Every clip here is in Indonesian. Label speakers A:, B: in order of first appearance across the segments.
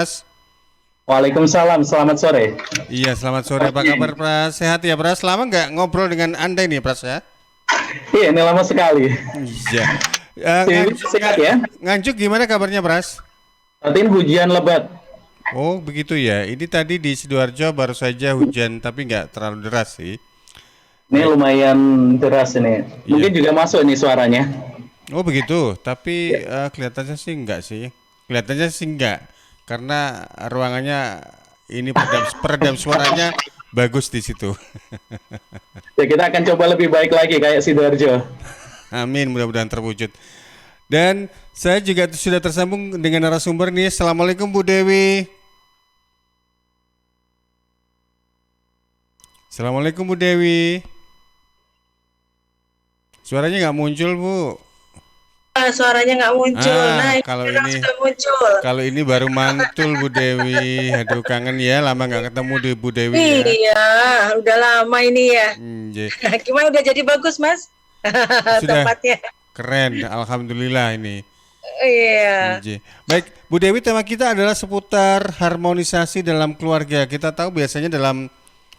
A: Pras.
B: Waalaikumsalam, selamat sore.
A: Iya, selamat sore. Apa kabar, Pras? Sehat ya, Pras? Lama nggak ngobrol dengan Anda ini, Pras ya?
B: Iya, ini lama sekali.
A: Iya.
B: Ini sehat ya?
A: Nganjuk gimana kabarnya, Pras?
B: Saat ini hujan lebat.
A: Oh, begitu ya. Ini tadi di Sidoarjo baru saja hujan, tapi nggak terlalu deras sih.
B: Ini
A: Baik.
B: lumayan deras ini.
A: Iya.
B: Mungkin juga masuk nih suaranya.
A: Oh, begitu. Tapi
B: Ya,
A: kelihatannya sih enggak sih. Kelihatannya sih enggak. Karena ruangannya ini peredam peredam suaranya bagus di situ.
B: ya kita akan coba lebih baik lagi kayak Sidoarjo.
A: Amin, mudah-mudahan terwujud. Dan saya juga sudah tersambung dengan narasumber nih. Assalamualaikum Bu Dewi. Assalamualaikum Bu Dewi. Suaranya nggak muncul Bu.
C: Suaranya nggak muncul. Nah, ini
A: Kalau
C: sekarang
A: ini
C: sudah muncul.
A: baru mantul Bu Dewi. Aduh kangen ya, lama nggak ketemu di Bu Dewi ya.
C: Iya, udah lama ini ya.
A: Iya.
C: Gimana udah jadi bagus, Mas?
A: Sudah
C: Tempatnya.
A: keren, alhamdulillah ini.
C: Iya,
A: Iya. Baik, Bu Dewi, tema kita adalah seputar harmonisasi dalam keluarga. Kita tahu biasanya dalam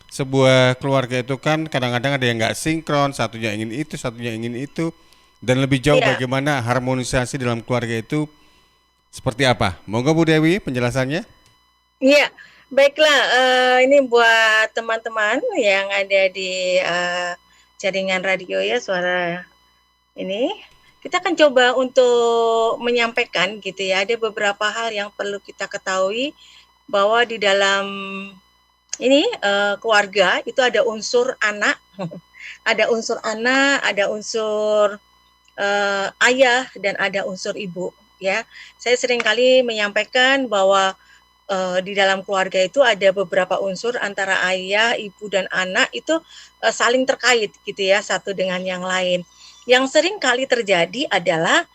A: sebuah keluarga itu kan kadang-kadang ada yang nggak sinkron, satunya ingin itu, satunya ingin itu, dan lebih jauh
C: iya,
A: bagaimana harmonisasi dalam keluarga itu seperti apa? Monggo Bu Dewi penjelasannya.
C: iya. Baiklah, ini buat teman-teman yang ada di jaringan radio ya, suara ini. Kita akan coba untuk menyampaikan gitu ya, ada beberapa hal yang perlu kita ketahui bahwa di dalam ini keluarga itu ada unsur anak, ada unsur ayah dan ada unsur ibu ya. Saya sering kali menyampaikan bahwa di dalam keluarga itu ada beberapa unsur antara ayah, ibu dan anak itu saling terkait gitu ya satu dengan yang lain. Yang sering kali terjadi adalah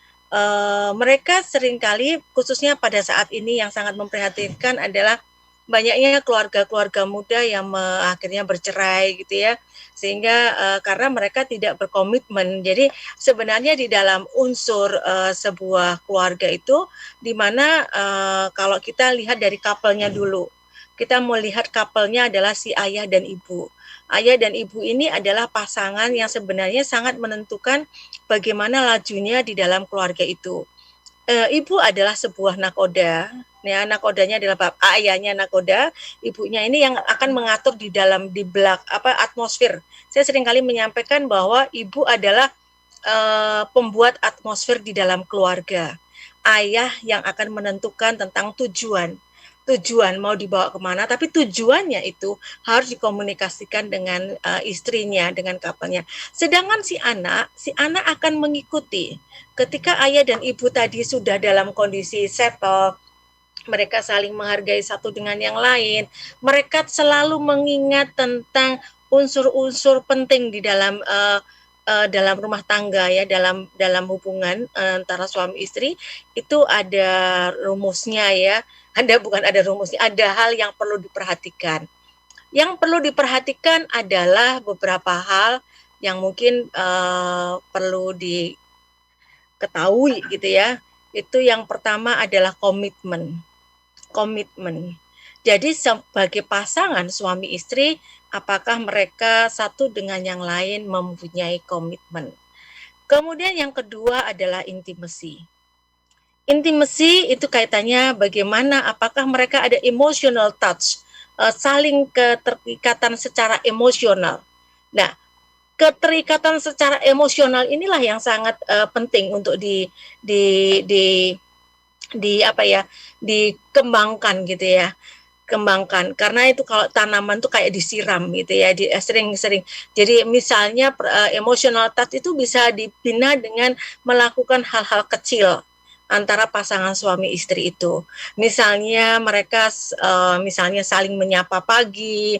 C: mereka sering kali khususnya pada saat ini yang sangat memprihatinkan adalah banyaknya keluarga-keluarga muda yang akhirnya bercerai gitu ya, sehingga karena mereka tidak berkomitmen. Jadi sebenarnya di dalam unsur sebuah keluarga itu, di mana kalau kita lihat dari couple-nya dulu, kita mau lihat couple-nya adalah si ayah dan ibu. Ayah dan ibu ini adalah pasangan yang sebenarnya sangat menentukan bagaimana lajunya di dalam keluarga itu. Ibu adalah sebuah nakoda, ya nakodanya adalah ayahnya nakoda, ibunya ini yang akan mengatur di dalam di belak apa atmosfer. Saya sering kali menyampaikan bahwa ibu adalah pembuat atmosfer di dalam keluarga. Ayah yang akan menentukan tentang tujuan mau dibawa kemana, tapi tujuannya itu harus dikomunikasikan dengan istrinya, dengan couple-nya. Sedangkan si anak akan mengikuti. Ketika ayah dan ibu tadi sudah dalam kondisi settle, mereka saling menghargai satu dengan yang lain, mereka selalu mengingat tentang unsur-unsur penting di dalam rumah tangga ya, dalam hubungan antara suami istri itu ada rumusnya ya, ada rumusnya, ada hal yang perlu diperhatikan. Yang perlu diperhatikan adalah beberapa hal yang mungkin perlu diketahui gitu ya. Itu yang pertama adalah komitmen. Komitmen. Jadi sebagai pasangan suami istri, apakah mereka satu dengan yang lain mempunyai komitmen. Kemudian yang kedua adalah intimasi. Intimasi itu kaitannya bagaimana apakah mereka ada emotional touch, saling keterikatan secara emosional. Nah, keterikatan secara emosional inilah yang sangat penting untuk di di apa ya dikembangkan gitu ya, kembangkan karena itu kalau tanaman tuh kayak disiram gitu ya, sering-sering. Jadi misalnya emotional touch itu bisa dibina dengan melakukan hal-hal kecil antara pasangan suami istri itu. Misalnya mereka misalnya saling menyapa pagi,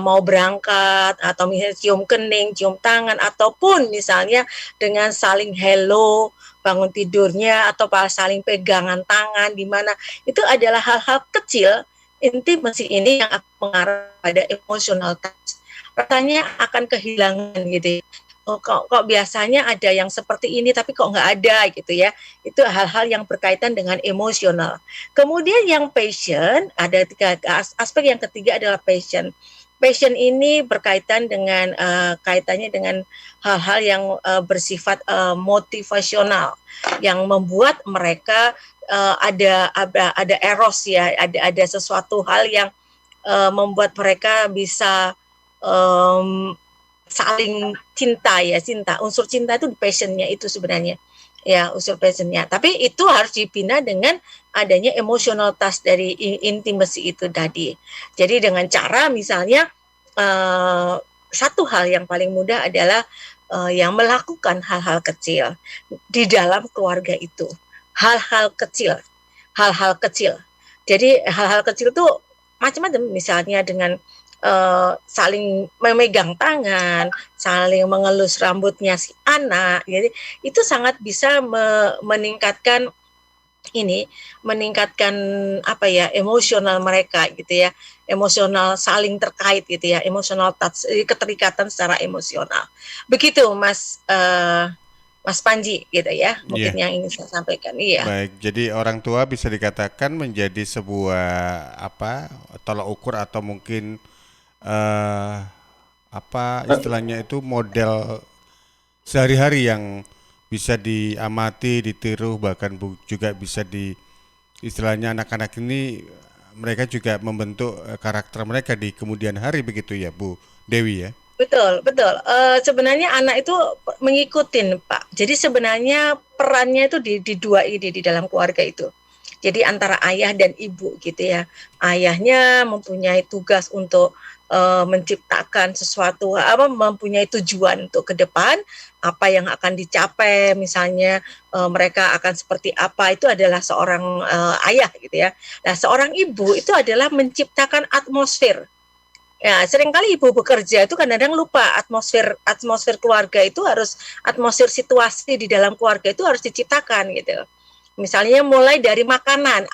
C: mau berangkat atau misalnya cium kening, cium tangan ataupun misalnya dengan saling hello bangun tidurnya atau saling pegangan tangan di mana itu adalah hal-hal kecil intimasi ini yang akan mengarah pada emotional touch. Rasanya akan kehilangan gitu ya. oh kok biasanya ada yang seperti ini tapi kok nggak ada gitu ya. Itu hal-hal yang berkaitan dengan emosional. Kemudian yang passion, ada aspek yang ketiga adalah passion. Passion ini berkaitan dengan kaitannya dengan hal-hal yang bersifat motivasional yang membuat mereka ada eros ya, ada sesuatu hal yang membuat mereka bisa um, saling cinta. Unsur cinta itu di passionnya itu sebenarnya ya, unsur passionnya. Tapi itu harus dibina dengan adanya emotional touch dari intimacy itu tadi. Jadi dengan cara misalnya satu hal yang paling mudah adalah yang melakukan hal-hal kecil di dalam keluarga itu. Hal-hal kecil, hal-hal kecil. Jadi hal-hal kecil itu macam-macam, misalnya dengan saling memegang tangan, saling mengelus rambutnya si anak. Jadi itu sangat bisa meningkatkan apa ya, emosional mereka gitu ya, emosional saling terkait gitu ya, emosional touch, keterikatan secara emosional. Begitu Mas Panji gitu ya, mungkin
A: Iya.
C: yang ingin saya sampaikan. Iya,
A: Baik, jadi orang tua bisa dikatakan menjadi sebuah apa tolak ukur atau mungkin eh apa istilahnya itu model sehari-hari yang bisa diamati, ditiru, bahkan juga bisa di istilahnya anak-anak ini mereka juga membentuk karakter mereka di kemudian hari begitu ya Bu Dewi ya.
C: betul, betul. Sebenarnya anak itu mengikutin, Pak. Jadi sebenarnya perannya itu di dua ini di dalam keluarga itu. Jadi antara ayah dan ibu gitu ya. Ayahnya mempunyai tugas untuk menciptakan sesuatu, mempunyai tujuan untuk ke depan, apa yang akan dicapai, misalnya mereka akan seperti apa, itu adalah seorang ayah gitu ya. Nah, seorang ibu itu adalah menciptakan atmosfer. Ya, seringkali ibu bekerja itu kadang-kadang lupa atmosfer keluarga itu harus, atmosfer situasi di dalam keluarga itu harus diciptakan gitu. Misalnya mulai dari makanan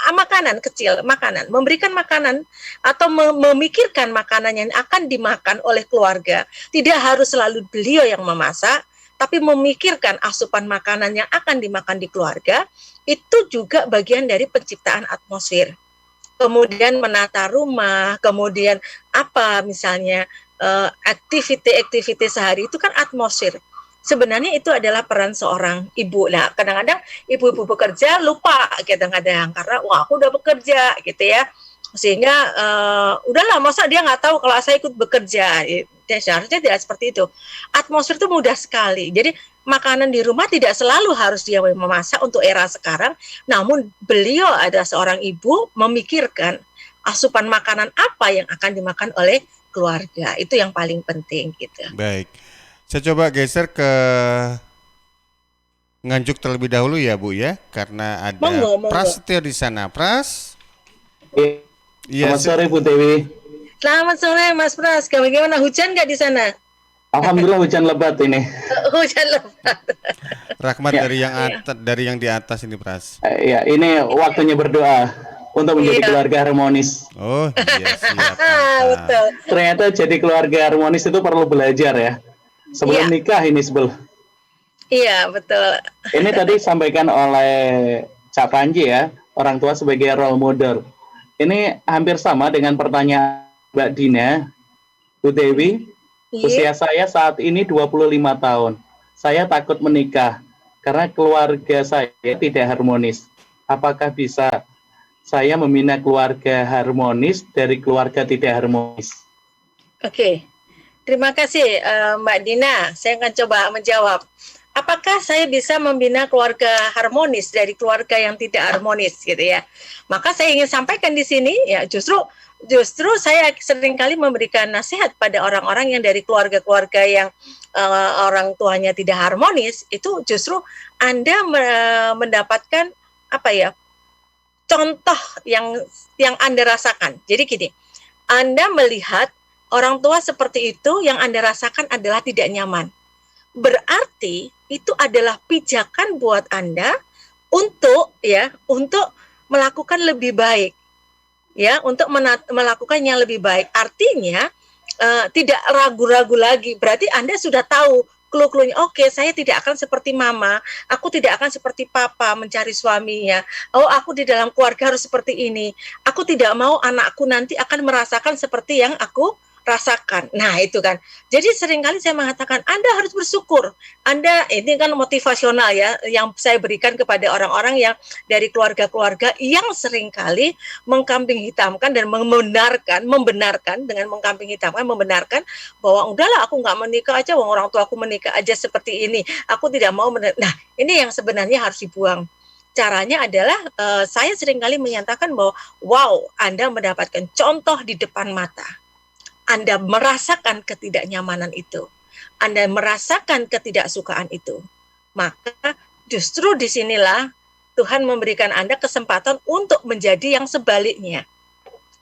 C: kecil, memberikan makanan atau memikirkan makanan yang akan dimakan oleh keluarga. Tidak harus selalu beliau yang memasak, tapi memikirkan asupan makanan yang akan dimakan di keluarga, itu juga bagian dari penciptaan atmosfer. Kemudian menata rumah, kemudian apa misalnya aktiviti-aktiviti sehari itu kan atmosfer. Sebenarnya itu adalah peran seorang ibu. Nah, kadang-kadang ibu-ibu bekerja lupa kadang-kadang karena wah aku udah bekerja gitu ya. Sehingga udahlah, masa dia nggak tahu kalau saya ikut bekerja. Seharusnya tidak seperti itu. Atmosfer itu mudah sekali. Jadi makanan di rumah tidak selalu harus dia memasak untuk era sekarang, namun beliau adalah seorang ibu memikirkan asupan makanan apa yang akan dimakan oleh keluarga. Itu yang paling penting gitu.
A: Baik. Saya coba geser ke Nganjuk terlebih dahulu ya Bu ya, karena ada
C: Monggo, monggo.
A: Prasetyo di sana. Pras? Iya,
B: Selamat sore Bu Dewi.
C: Selamat sore Mas Pras. Bagaimana, hujan nggak di sana?
B: Alhamdulillah hujan lebat ini.
C: Hujan lebat.
A: rahmat
B: Ya,
A: dari yang
C: Iya.
A: dari yang di atas ini Pras.
B: Ya, ini waktunya berdoa untuk menjadi
C: Iya.
B: keluarga harmonis.
A: Oh iya siap, mantap.
C: Betul.
B: Ternyata jadi keluarga harmonis itu perlu belajar ya. Sebelum
C: Iya.
B: nikah ini sebelum.
C: Iya, betul.
B: Ini tadi disampaikan oleh Cak Panji ya, orang tua sebagai role model. Ini hampir sama dengan pertanyaan Mbak Dina, Bu Dewi. Usia
C: Iya.
B: saya saat ini 25 tahun. Saya takut menikah karena keluarga saya tidak harmonis. Apakah bisa saya membina keluarga harmonis dari keluarga tidak harmonis?
C: Oke. Terima kasih Mbak Dina. Saya akan coba menjawab. Apakah saya bisa membina keluarga harmonis dari keluarga yang tidak harmonis gitu ya? Maka saya ingin sampaikan di sini ya, justru saya seringkali memberikan nasihat pada orang-orang yang dari keluarga-keluarga yang orang tuanya tidak harmonis, itu justru Anda mendapatkan apa ya, contoh yang Anda rasakan. Jadi gini, Anda melihat orang tua seperti itu, yang Anda rasakan adalah tidak nyaman. Berarti itu adalah pijakan buat Anda untuk melakukan lebih baik. Ya, untuk melakukan yang lebih baik. Artinya tidak ragu-ragu lagi. Berarti Anda sudah tahu clue-cluenya, oke, saya tidak akan seperti mama, aku tidak akan seperti papa mencari suaminya, oh aku di dalam keluarga harus seperti ini, aku tidak mau anakku nanti akan merasakan seperti yang aku rasakan. Nah itu kan, jadi seringkali saya mengatakan Anda harus bersyukur, Anda ini kan motivasional ya, yang saya berikan kepada orang-orang yang dari keluarga-keluarga yang seringkali mengkambing hitamkan dan membenarkan dengan mengkambing hitamkan, membenarkan bahwa udahlah aku nggak menikah aja, orang tua aku menikah aja seperti ini, aku tidak mau nah ini yang sebenarnya harus dibuang. Caranya adalah saya seringkali menyatakan bahwa wow, Anda mendapatkan contoh di depan mata, Anda merasakan ketidaknyamanan itu, Anda merasakan ketidaksukaan itu, maka justru disinilah Tuhan memberikan Anda kesempatan untuk menjadi yang sebaliknya,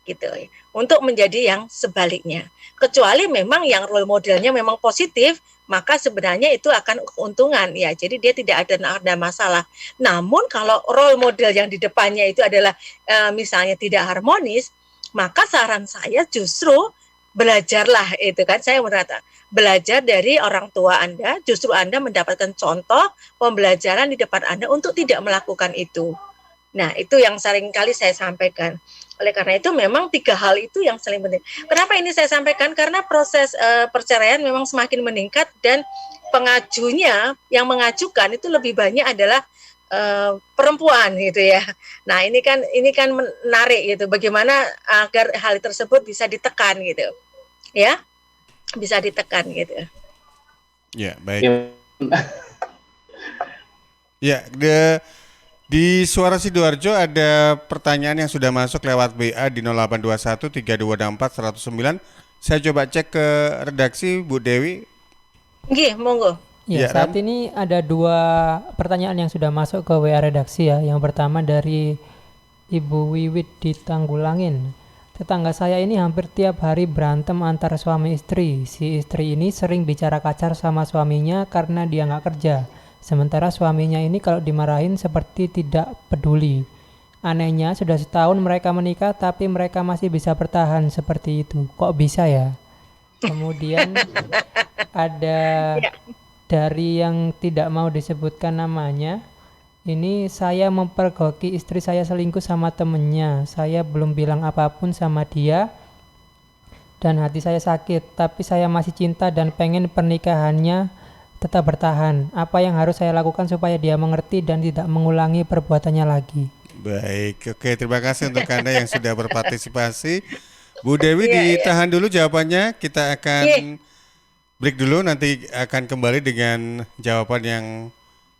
C: gitu, untuk menjadi yang sebaliknya. Kecuali memang yang role modelnya memang positif, maka sebenarnya itu akan keuntungan ya. Jadi dia tidak ada masalah. Namun kalau role model yang di depannya itu adalah misalnya tidak harmonis, maka saran saya justru belajarlah itu kan, saya merasa belajar dari orang tua Anda, justru Anda mendapatkan contoh pembelajaran di depan Anda untuk tidak melakukan itu. Nah itu yang sering kali saya sampaikan. Oleh karena itu memang 3 hal itu yang saling penting. Kenapa ini saya sampaikan? Karena proses perceraian memang semakin meningkat dan pengajunya yang mengajukan itu lebih banyak adalah perempuan gitu ya. Nah ini kan menarik gitu. Bagaimana agar hal tersebut bisa ditekan gitu, ya, bisa ditekan gitu.
A: Ya baik. Ya, di Suara Sidoarjo ada pertanyaan yang sudah masuk lewat WA di 0821 3264 109. Saya coba cek ke redaksi, Bu Dewi.
C: Nggih, monggo.
D: Ya, saat ini ada 2 pertanyaan yang sudah masuk ke WA redaksi ya. Yang pertama dari Ibu Wiwit di Tanggulangin. Tetangga saya ini hampir tiap hari berantem antara suami istri. Si istri ini sering bicara kasar sama suaminya karena dia nggak kerja. Sementara suaminya ini kalau dimarahin seperti tidak peduli. Anehnya sudah setahun mereka menikah tapi mereka masih bisa bertahan seperti itu. Kok bisa ya? Kemudian ada dari yang tidak mau disebutkan namanya. Ini saya mempergoki istri saya selingkuh sama temennya. Saya belum bilang apapun sama dia dan hati saya sakit, tapi saya masih cinta dan pengen pernikahannya tetap bertahan. Apa yang harus saya lakukan supaya dia mengerti dan tidak mengulangi perbuatannya lagi?
A: Baik, oke, terima kasih untuk Anda yang sudah berpartisipasi. Bu Dewi ditahan dulu jawabannya, kita akan break dulu, nanti akan kembali dengan jawaban yang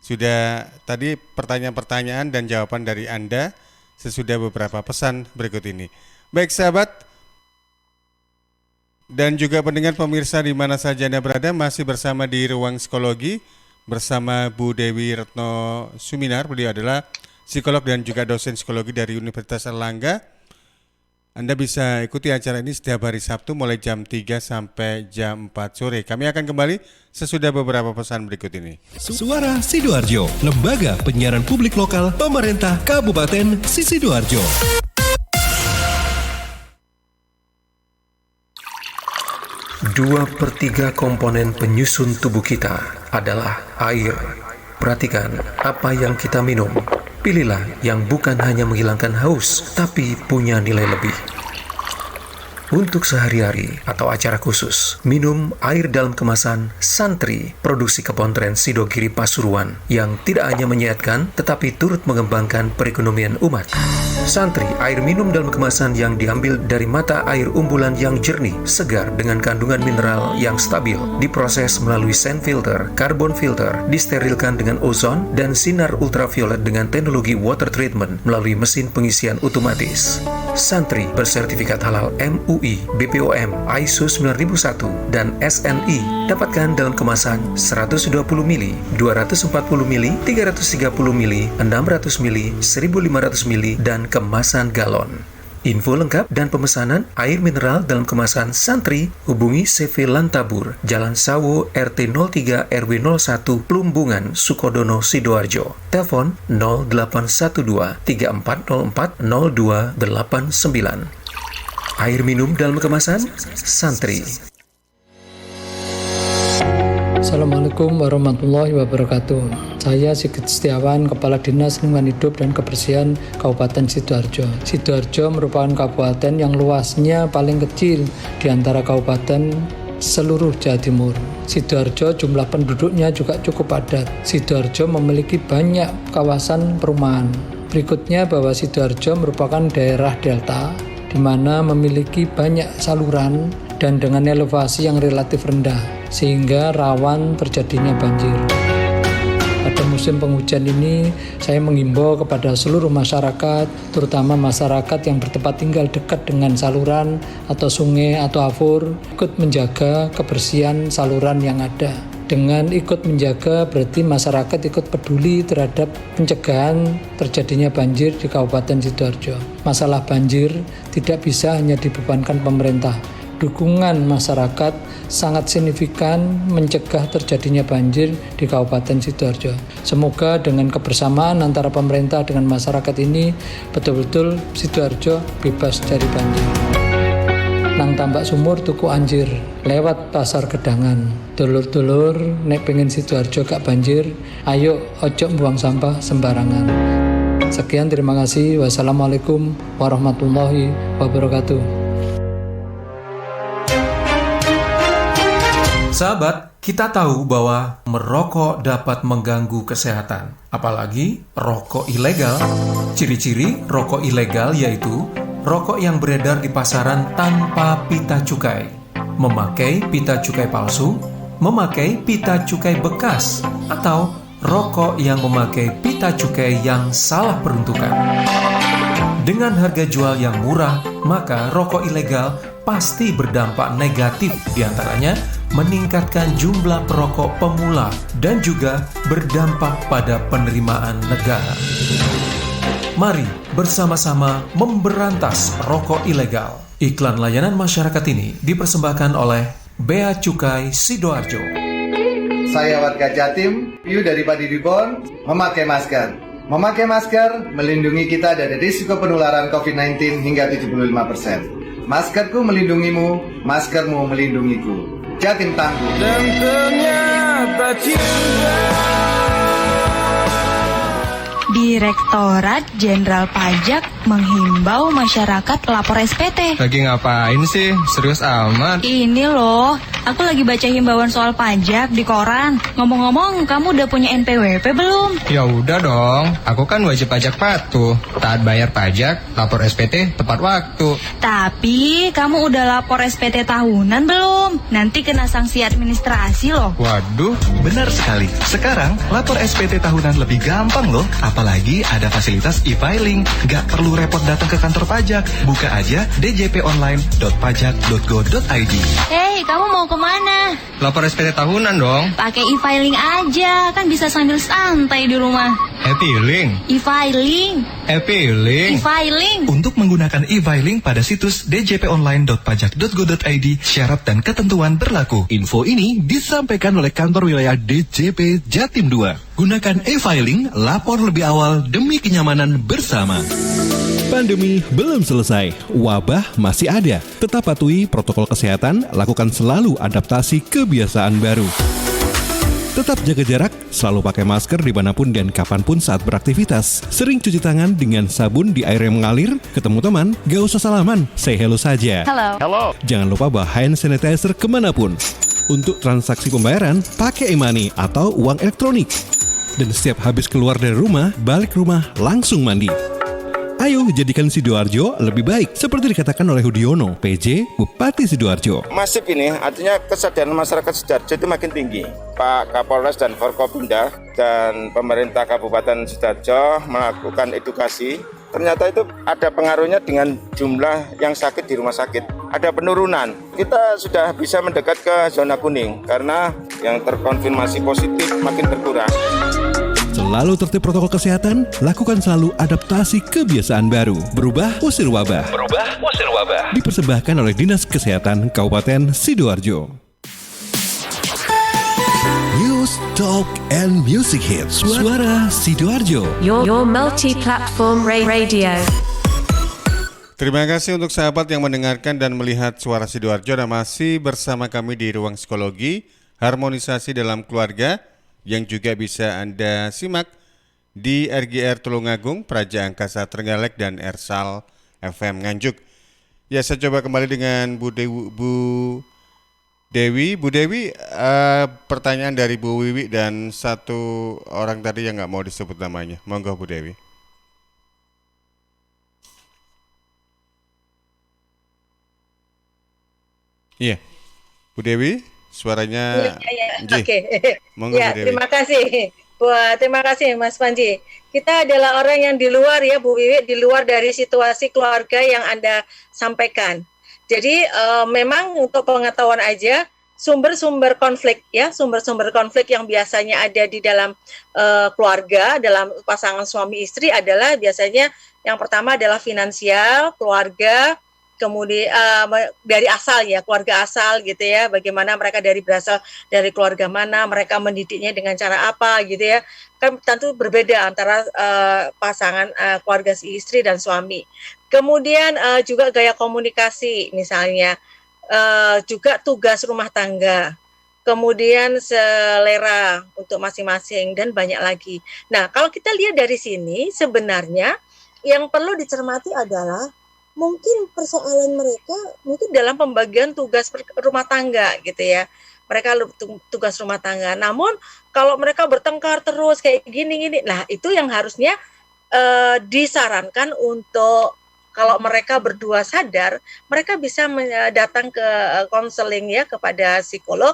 A: sudah tadi, pertanyaan-pertanyaan dan jawaban dari Anda sesudah beberapa pesan berikut ini. Baik sahabat dan juga pendengar pemirsa di mana saja Anda berada, masih bersama di Ruang Psikologi bersama Bu Dewi Retno Suminar. Beliau adalah psikolog dan juga dosen psikologi dari Universitas Erlangga. Anda bisa ikuti acara ini setiap hari Sabtu mulai jam 3 sampai jam 4 sore. Kami akan kembali sesudah beberapa pesan berikut ini.
E: Suara Sidoarjo, lembaga penyiaran publik lokal pemerintah Kabupaten Sidoarjo.
F: Dua per 3 komponen penyusun tubuh kita adalah air. Perhatikan apa yang kita minum. Pilihlah yang bukan hanya menghilangkan haus, tapi punya nilai lebih. Untuk sehari-hari atau acara khusus, minum air dalam kemasan Santri, produksi Kepontren Sidogiri Pasuruan, yang tidak hanya menyehatkan, tetapi turut mengembangkan perekonomian umat. Santri, air minum dalam kemasan yang diambil dari mata air umbulan yang jernih, segar dengan kandungan mineral yang stabil, diproses melalui sand filter, carbon filter, disterilkan dengan ozon, dan sinar ultraviolet dengan teknologi water treatment melalui mesin pengisian otomatis. Santri bersertifikat halal MUI, BPOM, ISO 9001, dan SNI. Dapatkan dalam kemasan 120 ml, 240 ml, 330 ml, 600 ml, 1500 ml, dan kemasan galon. Info lengkap dan pemesanan air mineral dalam kemasan Santri, hubungi CV Lantabur, Jalan Sawo, RT 03 RW 01, Plumbungan, Sukodono, Sidoarjo. Telepon 0812 3404 0289. Air minum dalam kemasan Santri.
G: Assalamualaikum warahmatullahi wabarakatuh. Saya Sigit Setiawan, Kepala Dinas Lingkungan Hidup dan Kebersihan Kabupaten Sidoarjo. Sidoarjo merupakan kabupaten yang luasnya paling kecil di antara kabupaten seluruh Jawa Timur. Sidoarjo jumlah penduduknya juga cukup padat. Sidoarjo memiliki banyak kawasan perumahan. Berikutnya bahwa Sidoarjo merupakan daerah delta di mana memiliki banyak saluran dan dengan elevasi yang relatif rendah sehingga rawan terjadinya banjir. Pada musim penghujan ini, saya menghimbau kepada seluruh masyarakat, terutama masyarakat yang bertempat tinggal dekat dengan saluran atau sungai atau afur, ikut menjaga kebersihan saluran yang ada. Dengan ikut menjaga berarti masyarakat ikut peduli terhadap pencegahan terjadinya banjir di Kabupaten Sidoarjo. Masalah banjir tidak bisa hanya dibebankan pemerintah. Dukungan masyarakat sangat signifikan mencegah terjadinya banjir di Kabupaten Sidoarjo. Semoga dengan kebersamaan antara pemerintah dengan masyarakat ini betul-betul Sidoarjo bebas dari banjir. Nang tambak sumur tuku anjir, lewat pasar Gedangan. Dulur-dulur nek pengen Sidoarjo gak banjir, ayo ojo buang sampah sembarangan. Sekian, terima kasih. Wassalamualaikum warahmatullahi wabarakatuh.
F: Sahabat, kita tahu bahwa merokok dapat mengganggu kesehatan, apalagi rokok ilegal. Ciri-ciri rokok ilegal yaitu rokok yang beredar di pasaran tanpa pita cukai, memakai pita cukai palsu, memakai pita cukai bekas, atau rokok yang memakai pita cukai yang salah peruntukan. Dengan harga jual yang murah, maka rokok ilegal pasti berdampak negatif, diantaranya meningkatkan jumlah perokok pemula dan juga berdampak pada penerimaan negara. Mari bersama-sama memberantas rokok ilegal. Iklan layanan masyarakat ini dipersembahkan oleh Bea Cukai Sidoarjo.
H: Saya warga Jatim, Piu dari Padi Ribon, memakai masker. Memakai masker melindungi kita dari risiko penularan COVID-19 hingga 75%. Maskerku melindungimu, maskermu melindungiku. Jatim tangguh. Dan ternyata cinta.
I: Direktorat Jenderal Pajak menghimbau masyarakat lapor SPT.
J: Lagi ngapain sih? Serius amat.
I: Ini loh, aku lagi baca himbauan soal pajak di koran. Ngomong-ngomong, kamu udah punya NPWP belum?
J: Ya udah dong, aku kan wajib pajak patuh. Taat bayar pajak, lapor SPT tepat waktu.
I: Tapi kamu udah lapor SPT tahunan belum? Nanti kena sanksi administrasi loh.
J: Waduh,
K: benar sekali. Sekarang lapor SPT tahunan lebih gampang loh. Apalagi ada fasilitas e-filing. Gak perlu repot datang ke kantor pajak. Buka aja djponline.pajak.go.id.
I: Hei, kamu mau kemana?
J: lapor SPT tahunan dong.
I: Pakai e-filing aja, kan bisa sambil santai di rumah.
J: E-filing.
I: E-filing.
J: E-filing.
I: E-filing.
K: Untuk menggunakan e-filing pada situs djponline.pajak.go.id, syarat dan ketentuan berlaku. Info ini disampaikan oleh kantor wilayah DJP Jatim 2. Gunakan e-filing, lapor lebih awal demi kenyamanan bersama.
E: Pandemi belum selesai, wabah masih ada. Tetap patuhi protokol kesehatan, lakukan selalu adaptasi kebiasaan baru. Tetap jaga jarak, selalu pakai masker dimanapun dan kapanpun saat beraktivitas. Sering cuci tangan dengan sabun di air yang mengalir. Ketemu teman, gak usah salaman, say hello saja.
I: Hello.
E: Jangan lupa bawa hand sanitizer kemanapun. Untuk transaksi pembayaran, pakai e-money atau uang elektronik. Dan setiap habis keluar dari rumah, balik rumah langsung mandi. Ayo jadikan Sidoarjo lebih baik, seperti dikatakan oleh Hudiono, PJ Bupati Sidoarjo.
L: Masif ini artinya kesadaran masyarakat Sidoarjo itu makin tinggi. Pak Kapolres dan Forkopimda dan pemerintah Kabupaten Sidoarjo melakukan edukasi. Ternyata itu ada pengaruhnya dengan jumlah yang sakit di rumah sakit. Ada penurunan. Kita sudah bisa mendekat ke zona kuning karena yang terkonfirmasi positif makin berkurang.
E: Selalu tertib protokol kesehatan, lakukan selalu adaptasi kebiasaan baru. Berubah, usir wabah. Dipersembahkan oleh Dinas Kesehatan Kabupaten Sidoarjo. News, Talk, and Music Hits. Suara Sidoarjo.
M: Your multi-platform radio.
A: Terima kasih untuk sahabat yang mendengarkan dan melihat Suara Sidoarjo dan masih bersama kami di Ruang Psikologi harmonisasi dalam keluarga yang juga bisa Anda simak di RGR Tulungagung, Praja Angkasa Trenggalek, dan Ersal FM Nganjuk. Ya, saya coba kembali dengan Bu Dewi, pertanyaan dari Bu Wiwi dan satu orang tadi yang nggak mau disebut namanya. Monggo Bu Dewi. Iya, Bu Dewi, suaranya.
C: Oke.
A: Monggo
C: Ya,
A: Bu Dewi.
C: terima kasih Mas Panji. Kita adalah orang yang di luar ya Bu Wiwi, di luar dari situasi keluarga yang Anda sampaikan. Jadi memang untuk pengetahuan aja, sumber-sumber konflik yang biasanya ada di dalam keluarga, dalam pasangan suami istri adalah biasanya yang pertama adalah finansial, keluarga, kemudian dari asal ya, keluarga asal gitu ya, bagaimana mereka berasal dari keluarga mana, mereka mendidiknya dengan cara apa gitu ya, kan tentu berbeda antara pasangan keluarga si istri dan suami. Kemudian juga gaya komunikasi misalnya, juga tugas rumah tangga, kemudian selera untuk masing-masing dan banyak lagi. Nah, kalau kita lihat dari sini sebenarnya yang perlu dicermati adalah mungkin persoalan mereka mungkin dalam pembagian tugas rumah tangga gitu ya. Mereka tugas rumah tangga. Namun kalau mereka bertengkar terus kayak gini-gini, nah itu yang harusnya disarankan untuk kalau mereka berdua sadar, mereka bisa datang ke konseling ya, kepada psikolog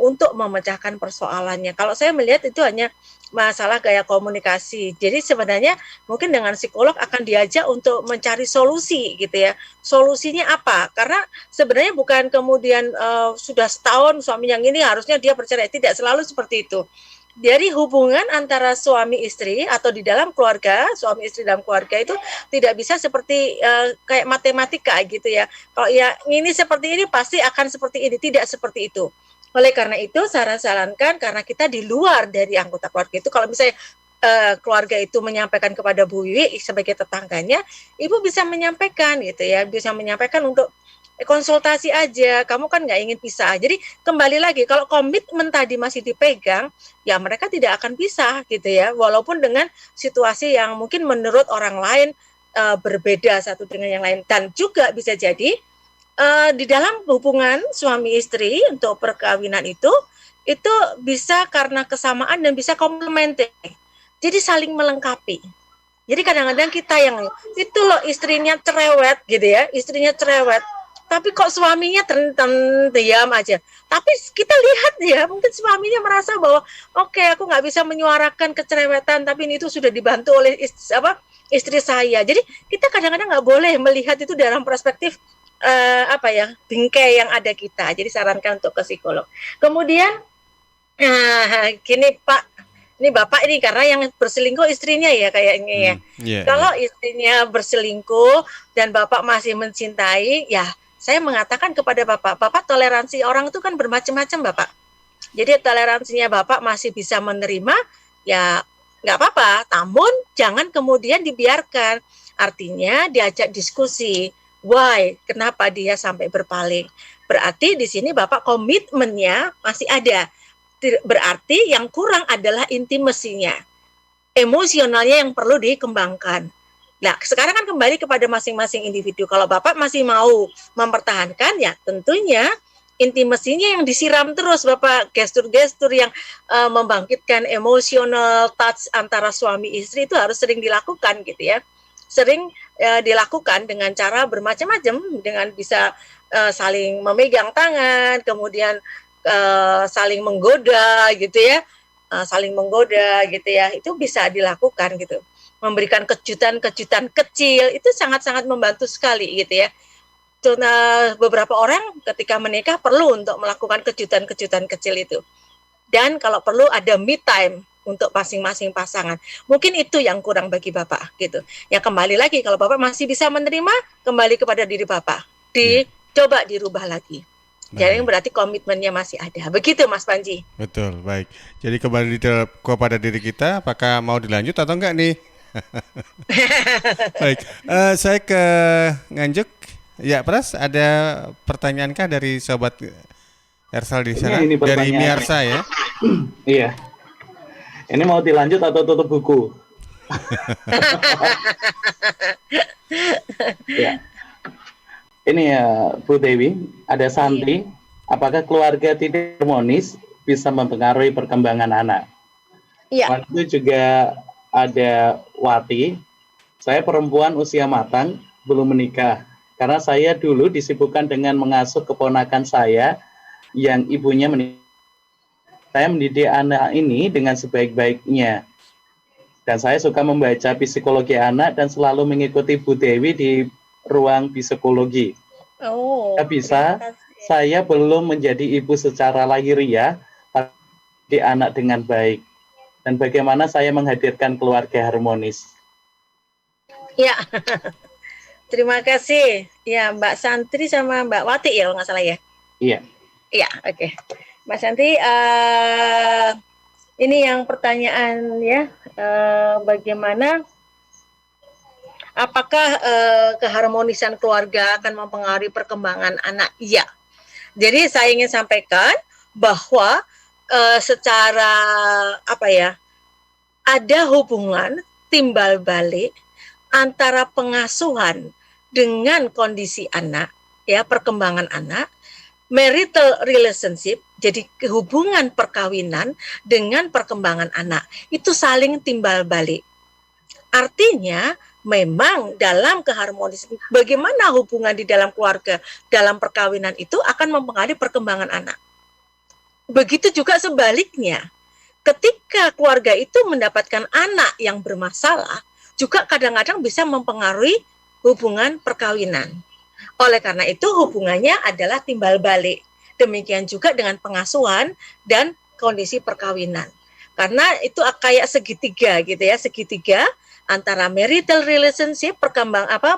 C: untuk memecahkan persoalannya. Kalau saya melihat itu hanya masalah gaya komunikasi. Jadi sebenarnya mungkin dengan psikolog akan diajak untuk mencari solusi gitu ya. Solusinya apa? Karena sebenarnya bukan kemudian sudah setahun suami yang ini harusnya dia bercerai. Tidak selalu seperti itu. Dari hubungan antara suami istri atau di dalam keluarga, suami istri dalam keluarga itu tidak bisa seperti kayak matematika gitu ya. Kalau ya ini seperti ini pasti akan seperti ini, tidak seperti itu. Oleh karena itu sarankan karena kita di luar dari anggota keluarga itu, kalau misalnya keluarga itu menyampaikan kepada Bu Wiwi sebagai tetangganya, Ibu bisa menyampaikan gitu ya, bisa menyampaikan untuk konsultasi aja, kamu kan nggak ingin pisah. Jadi kembali lagi, kalau komitmen tadi masih dipegang, ya mereka tidak akan pisah gitu ya, walaupun dengan situasi yang mungkin menurut orang lain berbeda satu dengan yang lain. Dan juga bisa jadi di dalam hubungan suami istri untuk perkawinan itu bisa karena kesamaan dan bisa komplementer. Jadi saling melengkapi. Jadi kadang-kadang kita yang itu loh istrinya cerewet gitu ya, istrinya cerewet, tapi kok suaminya diam aja. Tapi kita lihat ya, mungkin suaminya merasa bahwa oke, aku nggak bisa menyuarakan kecerewetan, tapi ini itu sudah dibantu oleh istri saya. Jadi kita kadang-kadang nggak boleh melihat itu dalam perspektif bingkai yang ada kita. Jadi sarankan untuk ke psikolog. Kemudian gini Pak, ini Bapak ini karena yang berselingkuh istrinya ya kayaknya ya. Kalau istrinya berselingkuh dan Bapak masih mencintai, ya saya mengatakan kepada Bapak toleransi orang itu kan bermacam-macam Bapak. Jadi toleransinya Bapak masih bisa menerima, ya nggak apa-apa. Namun jangan kemudian dibiarkan. Artinya diajak diskusi. Why? Kenapa dia sampai berpaling? Berarti di sini Bapak komitmennya masih ada. Berarti yang kurang adalah intimasinya. Emosionalnya yang perlu dikembangkan. Nah, sekarang kan kembali kepada masing-masing individu. Kalau Bapak masih mau mempertahankan, ya tentunya intimasinya yang disiram terus Bapak. Gestur-gestur yang membangkitkan emosional touch antara suami istri itu harus sering dilakukan gitu ya. Sering dilakukan dengan cara bermacam-macam, dengan bisa saling memegang tangan, kemudian saling menggoda gitu ya, itu bisa dilakukan gitu. Memberikan kejutan-kejutan kecil itu sangat-sangat membantu sekali gitu ya. Beberapa orang ketika menikah perlu untuk melakukan kejutan-kejutan kecil itu. Dan kalau perlu ada me time untuk masing-masing pasangan. Mungkin itu yang kurang bagi Bapak gitu. Ya kembali lagi kalau Bapak masih bisa menerima, kembali kepada diri Bapak. Coba dirubah lagi. Jadi berarti komitmennya masih ada. Begitu Mas Panji.
A: Betul, baik. Jadi kembali kepada diri kita, apakah mau dilanjut atau enggak nih? Baik, saya ke Nganjuk. Ya Pras, ada pertanyaankah dari sobat Ersal di sana
B: Ini
A: dari
B: pertanyaannya.
A: Miarsa ya.
B: Iya. Ini mau dilanjut atau tutup buku? Ya. Ini ya Bu Dewi, ada Santi. Apakah keluarga tidak harmonis bisa mempengaruhi perkembangan anak?
C: Iya.
B: Waktu itu juga ada Wati. Saya perempuan usia matang, belum menikah. Karena saya dulu disibukkan dengan mengasuh keponakan saya yang ibunya menikah. Saya mendidik anak ini dengan sebaik-baiknya. Dan saya suka membaca psikologi anak dan selalu mengikuti Bu Dewi di ruang psikologi.
C: Oh.
B: Tidak bisa, saya belum menjadi ibu secara lahiriah, tapi di anak dengan baik. Dan bagaimana saya menghadirkan keluarga harmonis.
C: Ya, terima kasih. Ya, Mbak Santri sama Mbak Wati ya, kalau nggak salah ya.
B: Iya.
C: Iya, oke. Mbak Santri, ini yang pertanyaan ya, bagaimana apakah keharmonisan keluarga akan mempengaruhi perkembangan anak? Iya. Jadi saya ingin sampaikan bahwa secara ada hubungan timbal balik antara pengasuhan dengan kondisi anak, ya, perkembangan anak, marital relationship, jadi hubungan perkawinan dengan perkembangan anak, itu saling timbal balik. Artinya memang dalam keharmonisan, bagaimana hubungan di dalam keluarga, dalam perkawinan itu akan mempengaruhi perkembangan anak. Begitu juga sebaliknya, ketika keluarga itu mendapatkan anak yang bermasalah, juga kadang-kadang bisa mempengaruhi hubungan perkawinan. Oleh karena itu hubungannya adalah timbal balik. Demikian juga dengan pengasuhan dan kondisi perkawinan. Karena itu kayak segitiga gitu ya, segitiga antara marital relationship,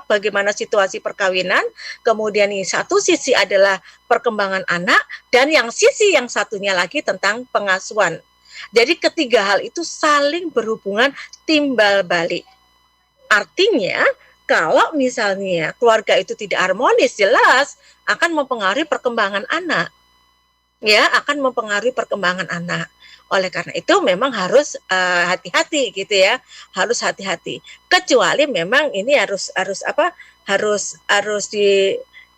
C: bagaimana situasi perkawinan, kemudian yang satu sisi adalah perkembangan anak, dan yang sisi yang satunya lagi tentang pengasuhan. Jadi ketiga hal itu saling berhubungan timbal balik. Artinya kalau misalnya keluarga itu tidak harmonis, jelas akan mempengaruhi perkembangan anak. Ya, akan mempengaruhi perkembangan anak. Oleh karena itu memang harus hati-hati gitu ya, harus hati-hati. Kecuali memang ini harus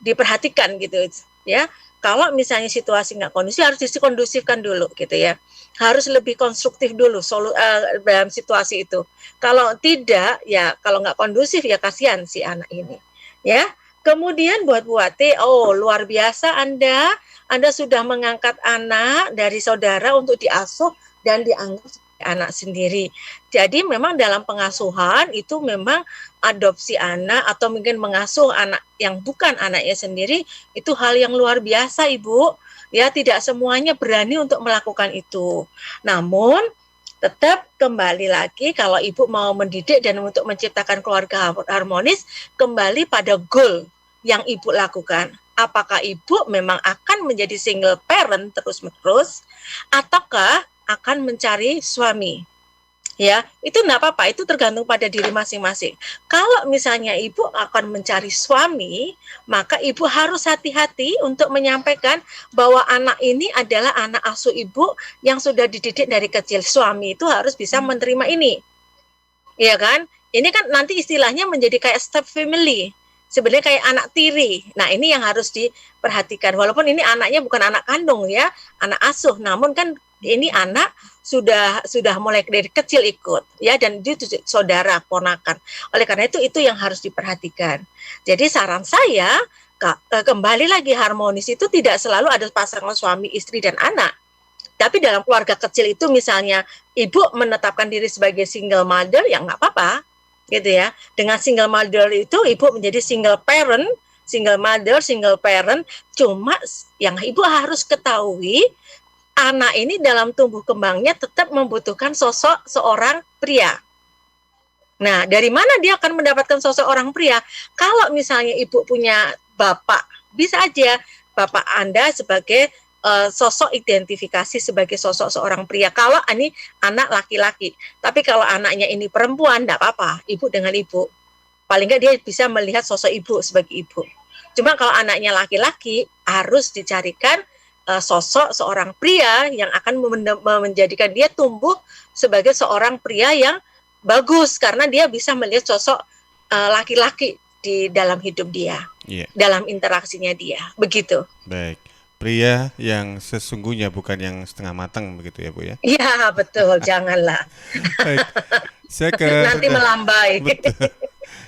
C: diperhatikan gitu ya. Kalau misalnya situasi nggak kondusif, harus dikondusifkan dulu gitu ya. Harus lebih konstruktif dulu dalam situasi itu. Kalau tidak, ya kalau nggak kondusif ya kasihan si anak ini. Ya. Kemudian buat Buati, luar biasa Anda sudah mengangkat anak dari saudara untuk diasuh dan dianggap anak sendiri. Jadi memang dalam pengasuhan itu memang adopsi anak atau mungkin mengasuh anak yang bukan anaknya sendiri itu hal yang luar biasa, Ibu. Ya, tidak semuanya berani untuk melakukan itu. Namun tetap kembali lagi kalau Ibu mau mendidik dan untuk menciptakan keluarga harmonis, kembali pada goal yang Ibu lakukan. Apakah Ibu memang akan menjadi single parent terus-menerus ataukah akan mencari suami? Ya, itu enggak apa-apa, itu tergantung pada diri masing-masing. Kalau misalnya Ibu akan mencari suami, maka Ibu harus hati-hati untuk menyampaikan bahwa anak ini adalah anak asuh Ibu yang sudah dididik dari kecil. Suami itu harus bisa menerima ini. Iya kan? Ini kan nanti istilahnya menjadi kayak step family. Sebenarnya kayak anak tiri. Nah, ini yang harus diperhatikan. Walaupun ini anaknya bukan anak kandung ya, anak asuh, namun kan ini anak sudah mulai dari kecil ikut ya, dan dia saudara ponakan. Oleh karena itu yang harus diperhatikan. Jadi saran saya kembali lagi, harmonis itu tidak selalu ada pasangan suami, istri dan anak. Tapi dalam keluarga kecil itu misalnya ibu menetapkan diri sebagai single mother, ya nggak apa-apa gitu ya. Dengan single mother itu ibu menjadi single parent, single mother, single parent. Cuma yang ibu harus ketahui, anak ini dalam tumbuh kembangnya tetap membutuhkan sosok seorang pria. Nah, dari mana dia akan mendapatkan sosok orang pria? Kalau misalnya ibu punya bapak, bisa aja bapak Anda sebagai sosok identifikasi sebagai sosok seorang pria. Kalau ini anak laki-laki, tapi kalau anaknya ini perempuan, enggak apa-apa, ibu dengan ibu. Paling nggak dia bisa melihat sosok ibu sebagai ibu. Cuma kalau anaknya laki-laki, harus dicarikan sosok seorang pria yang akan menjadikan dia tumbuh sebagai seorang pria yang bagus karena dia bisa melihat sosok laki-laki di dalam hidup dia, dalam interaksinya dia, begitu.
A: Baik, pria yang sesungguhnya bukan yang setengah matang begitu ya Bu ya?
C: Iya betul, janganlah.
A: Baik, saya ke
C: nanti melambai.
A: Betul.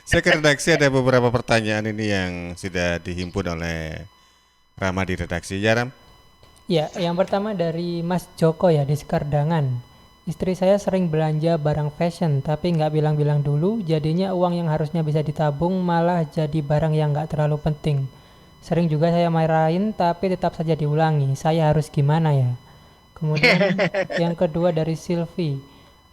A: Saya ke redaksi ada beberapa pertanyaan ini yang sudah dihimpun oleh Rama di redaksi. Ya Ram?
D: Ya, yang pertama dari Mas Joko ya di Sekardangan. Istri saya sering belanja barang fashion tapi nggak bilang-bilang dulu, jadinya uang yang harusnya bisa ditabung malah jadi barang yang nggak terlalu penting. Sering juga saya marahin tapi tetap saja diulangi. Saya harus gimana ya? Kemudian yang kedua dari Silvi.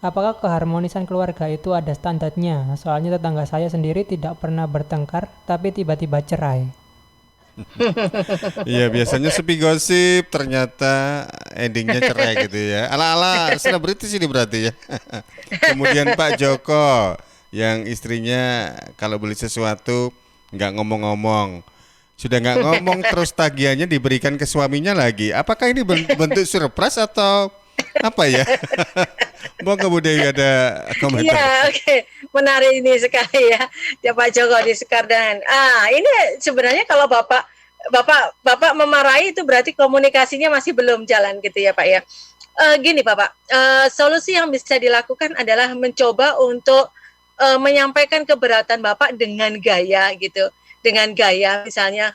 D: Apakah keharmonisan keluarga itu ada standarnya? Soalnya tetangga saya sendiri tidak pernah bertengkar tapi tiba-tiba cerai.
A: Iya, biasanya sepi gosip ternyata endingnya cerai gitu ya. Ala-ala selebritis ini berarti ya. Kemudian Pak Joko yang istrinya kalau beli sesuatu nggak ngomong-ngomong. Sudah nggak ngomong terus tagihannya diberikan ke suaminya lagi. Apakah ini bentuk surprise atau apa ya? Monggo Bu Dewi ada komentar.
C: Iya, oke. Menarik ini sekali ya. Ya Pak Joko di Sekardangan. Ini sebenarnya kalau Bapak memarahi itu berarti komunikasinya masih belum jalan gitu ya Pak ya. Gini Bapak, solusi yang bisa dilakukan adalah mencoba untuk menyampaikan keberatan Bapak dengan gaya gitu. Dengan gaya misalnya,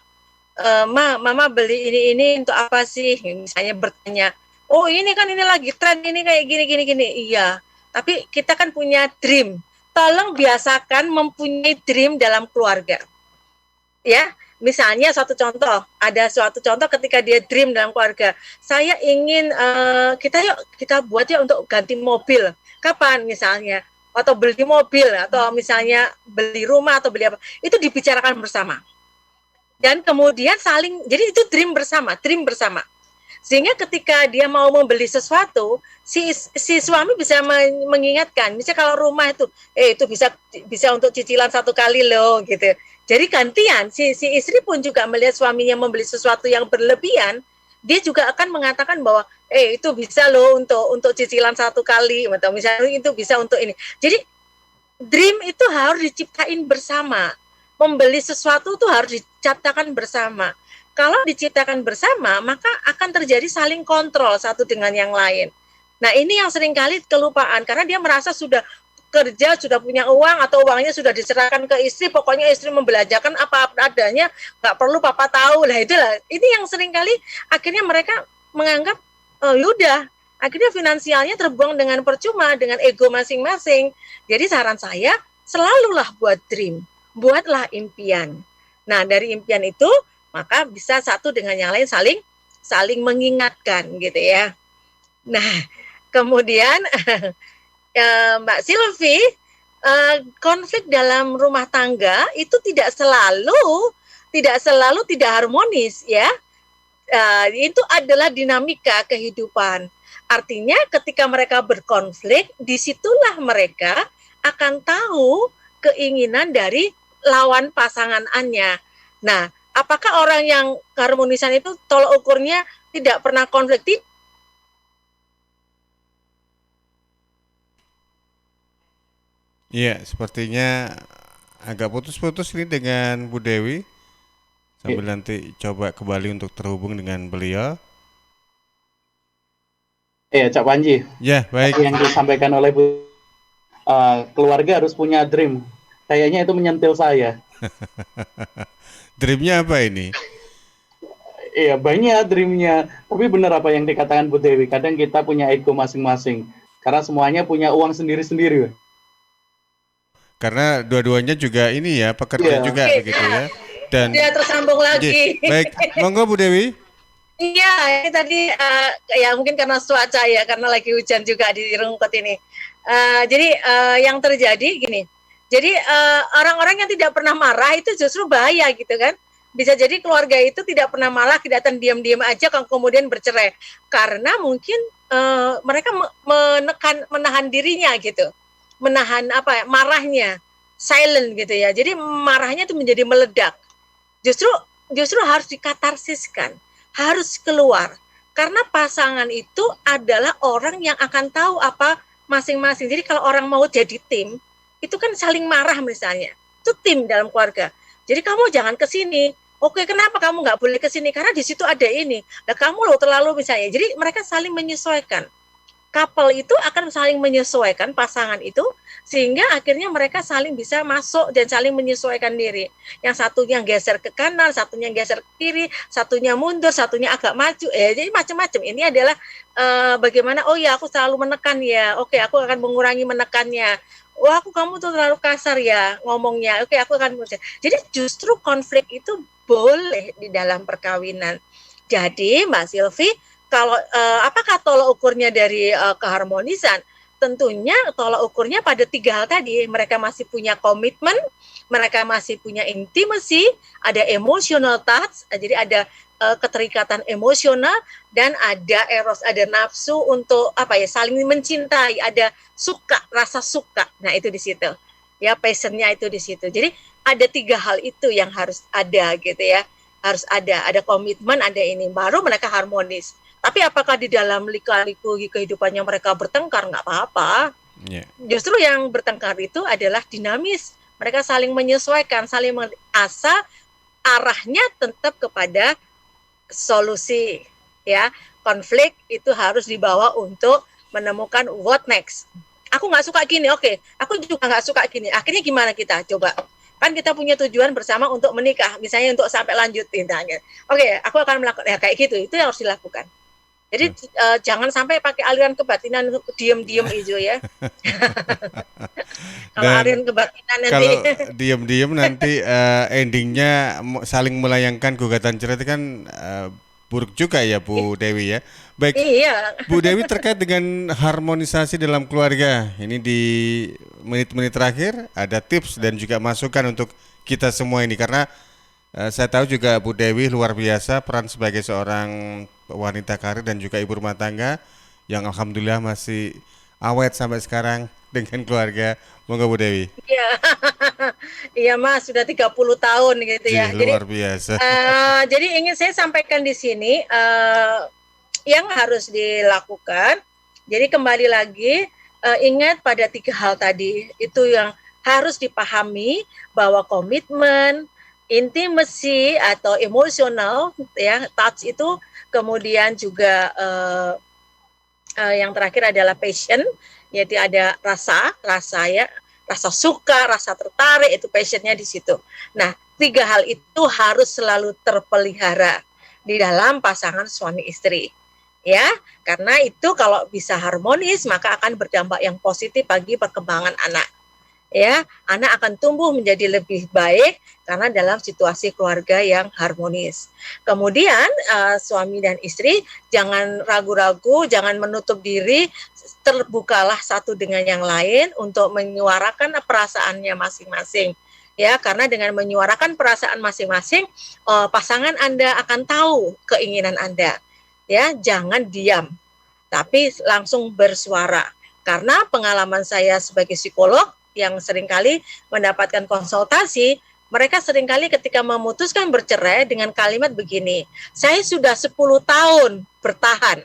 C: Mama beli ini untuk apa sih? Misalnya bertanya, oh ini lagi tren ini kayak gini. Iya, tapi kita kan punya dream. Tolong biasakan mempunyai dream dalam keluarga. Ya, misalnya ada suatu contoh ketika dia dream dalam keluarga. Saya ingin kita buat ya untuk ganti mobil. Kapan misalnya? Atau beli mobil atau misalnya beli rumah atau beli apa. Itu dibicarakan bersama. Dan kemudian jadi itu dream bersama. Sehingga ketika dia mau membeli sesuatu, si suami bisa mengingatkan. Misalnya kalau rumah itu bisa untuk cicilan 1 kali loh gitu. Jadi gantian si istri pun juga melihat suaminya membeli sesuatu yang berlebihan, dia juga akan mengatakan bahwa itu bisa loh untuk cicilan 1 kali atau misalnya itu bisa untuk ini. Jadi dream itu harus diciptain bersama. Membeli sesuatu itu harus diciptakan bersama. Kalau diciptakan bersama, maka akan terjadi saling kontrol satu dengan yang lain. Nah, ini yang seringkali kelupaan karena dia merasa sudah kerja, sudah punya uang atau uangnya sudah diserahkan ke istri, pokoknya istri membelanjakan apa adanya, nggak perlu papa tahu. Lah itulah, ini yang seringkali akhirnya mereka menganggap yaudah, akhirnya finansialnya terbuang dengan percuma, dengan ego masing-masing. Jadi saran saya, selalulah buat dream, buatlah impian. Nah, dari impian itu maka bisa satu dengan yang lain saling mengingatkan gitu ya. Nah, kemudian Mbak Silvi, konflik dalam rumah tangga itu tidak selalu tidak harmonis ya. Itu adalah dinamika kehidupan. Artinya ketika mereka berkonflik, disitulah mereka akan tahu keinginan dari lawan pasangannya. Nah, apakah orang yang keharmonisan itu tolok ukurnya tidak pernah konflik?
A: Iya, sepertinya agak putus-putus ini dengan Bu Dewi. Sambil nanti coba kembali untuk terhubung dengan beliau.
B: Cak Panji.
A: Ya, baik.
B: Yang disampaikan oleh Bu, keluarga harus punya dream. Kayaknya itu menyentil saya.
A: Dreamnya apa ini?
B: Iya, banyak dreamnya. Tapi benar apa yang dikatakan Bu Dewi. Kadang kita punya ego masing-masing. Karena semuanya punya uang sendiri-sendiri.
A: Karena dua-duanya juga ini ya, pekerja juga begitu ya. Dan
C: dia tersambung lagi.
A: Baik, monggo Bu Dewi.
C: Iya, ini tadi ya mungkin karena cuaca ya, karena lagi hujan juga di Rungkut ini. Jadi yang terjadi gini. Jadi orang-orang yang tidak pernah marah itu justru bahaya gitu kan. Bisa jadi keluarga itu tidak pernah marah, kelihatan diam-diam aja kemudian bercerai. Karena mungkin mereka menahan dirinya gitu. Menahan marahnya, silent gitu ya. Jadi marahnya itu menjadi meledak. Justru harus dikatarsiskan, harus keluar. Karena pasangan itu adalah orang yang akan tahu apa masing-masing. Jadi kalau orang mau jadi tim, itu kan saling marah misalnya. Itu tim dalam keluarga. Jadi kamu jangan ke sini. Oke, kenapa kamu nggak boleh ke sini? Karena di situ ada ini. Nah, kamu loh terlalu misalnya. Jadi mereka saling menyesuaikan. Couple itu akan saling menyesuaikan pasangan itu sehingga akhirnya mereka saling bisa masuk dan saling menyesuaikan diri. Yang satunya geser ke kanan, satunya geser ke kiri, satunya mundur, satunya agak maju. Jadi macam-macam. Ini adalah bagaimana, oh ya aku selalu menekan ya. Oke, aku akan mengurangi menekannya. Wah, kamu tuh terlalu kasar ya ngomongnya. Oke, aku akan berusaha. Jadi justru konflik itu boleh di dalam perkawinan. Jadi Mbak Silvi, kalau apakah tolak ukurnya dari keharmonisan? Tentunya tolak ukurnya pada 3 hal tadi. Mereka masih punya komitmen, mereka masih punya intimacy, ada emotional touch, jadi ada keterikatan emosional, dan ada eros, ada nafsu untuk saling mencintai, ada suka, rasa suka. Nah itu di situ. Ya, passionnya itu di situ. Jadi ada 3 hal itu yang harus ada gitu ya. Harus ada komitmen, ada ini, baru mereka harmonis. Tapi apakah di dalam lika-liku kehidupannya mereka bertengkar? Nggak apa-apa. Yeah. Justru yang bertengkar itu adalah dinamis. Mereka saling menyesuaikan, saling asal arahnya tetap kepada solusi. Ya, konflik itu harus dibawa untuk menemukan what next. Aku nggak suka gini, oke. Aku juga nggak suka gini. Akhirnya gimana kita? Coba. Kan kita punya tujuan bersama untuk menikah, misalnya untuk sampai lanjut tintanya. Oke, aku akan melakukan kayak gitu. Itu yang harus dilakukan. Jadi jangan sampai pakai aliran kebatinan diam-diam hijau ya. Kalau aliran kebatinan nanti.
A: Kalau diam-diam nanti endingnya saling melayangkan gugatan cerai itu kan buruk juga ya Bu Dewi ya. Baik, iya. Bu Dewi terkait dengan harmonisasi dalam keluarga, ini di menit-menit terakhir ada tips dan juga masukan untuk kita semua ini karena saya tahu juga Bu Dewi luar biasa peran sebagai seorang wanita karir dan juga ibu rumah tangga yang alhamdulillah masih awet sampai sekarang dengan keluarga. Monggo Bu Dewi. Iya.
C: Iya Mas, sudah 30 tahun gitu ya.
A: Luar biasa.
C: Jadi ingin saya sampaikan di sini yang harus dilakukan. Jadi kembali lagi ingat pada 3 hal tadi itu yang harus dipahami bahwa komitmen, intimacy atau emosional ya, touch itu, kemudian juga yang terakhir adalah passion, yaitu ada rasa ya, rasa suka, rasa tertarik, itu passionnya di situ. Nah, 3 hal itu harus selalu terpelihara di dalam pasangan suami istri. Ya, karena itu kalau bisa harmonis maka akan berdampak yang positif bagi perkembangan anak. Ya, anak akan tumbuh menjadi lebih baik karena dalam situasi keluarga yang harmonis. Kemudian suami dan istri jangan ragu-ragu, jangan menutup diri, terbukalah satu dengan yang lain untuk menyuarakan perasaannya masing-masing. Ya, karena dengan menyuarakan perasaan masing-masing, pasangan Anda akan tahu keinginan Anda. Ya, jangan diam, tapi langsung bersuara. Karena pengalaman saya sebagai psikolog yang seringkali mendapatkan konsultasi, mereka seringkali ketika memutuskan bercerai dengan kalimat begini, saya sudah 10 tahun bertahan.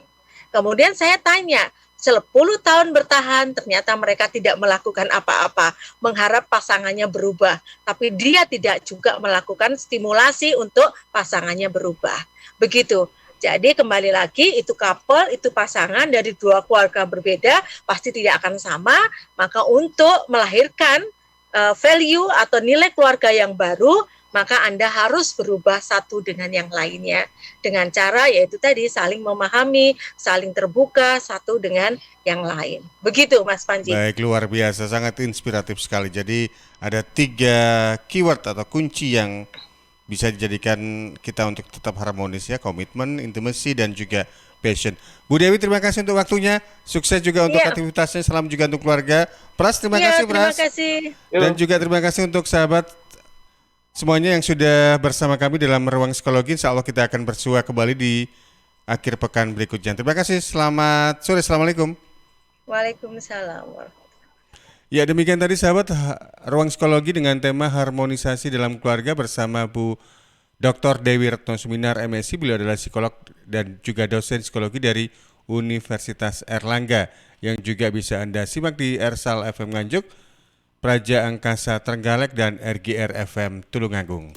C: Kemudian saya tanya, 10 tahun bertahan, ternyata mereka tidak melakukan apa-apa, mengharap pasangannya berubah, tapi dia tidak juga melakukan stimulasi untuk pasangannya berubah. Begitu. Jadi kembali lagi, itu couple, itu pasangan dari 2 keluarga berbeda, pasti tidak akan sama. Maka untuk melahirkan value atau nilai keluarga yang baru, maka Anda harus berubah satu dengan yang lainnya. Dengan cara yaitu tadi saling memahami, saling terbuka satu dengan yang lain. Begitu Mas Panji.
A: Baik, luar biasa, sangat inspiratif sekali. Jadi ada 3 keyword atau kunci yang bisa dijadikan kita untuk tetap harmonis ya, komitmen, intimacy, dan juga passion. Bu Dewi, terima kasih untuk waktunya, sukses juga untuk aktivitasnya, salam juga untuk keluarga. Pras, terima kasih Pras.
C: Terima kasih.
A: Dan juga terima kasih untuk sahabat semuanya yang sudah bersama kami dalam Ruang Psikologi. Insya Allah kita akan bersua kembali di akhir pekan berikutnya. Terima kasih, selamat sore, Assalamualaikum.
C: Waalaikumsalam.
A: Ya, demikian tadi sahabat Ruang Psikologi dengan tema harmonisasi dalam keluarga bersama Bu Dr. Dewi Retno Suminar MSc. Beliau adalah psikolog dan juga dosen psikologi dari Universitas Erlangga yang juga bisa Anda simak di Ersal FM Nganjuk, Praja Angkasa Trenggalek, dan RGR FM Tulungagung.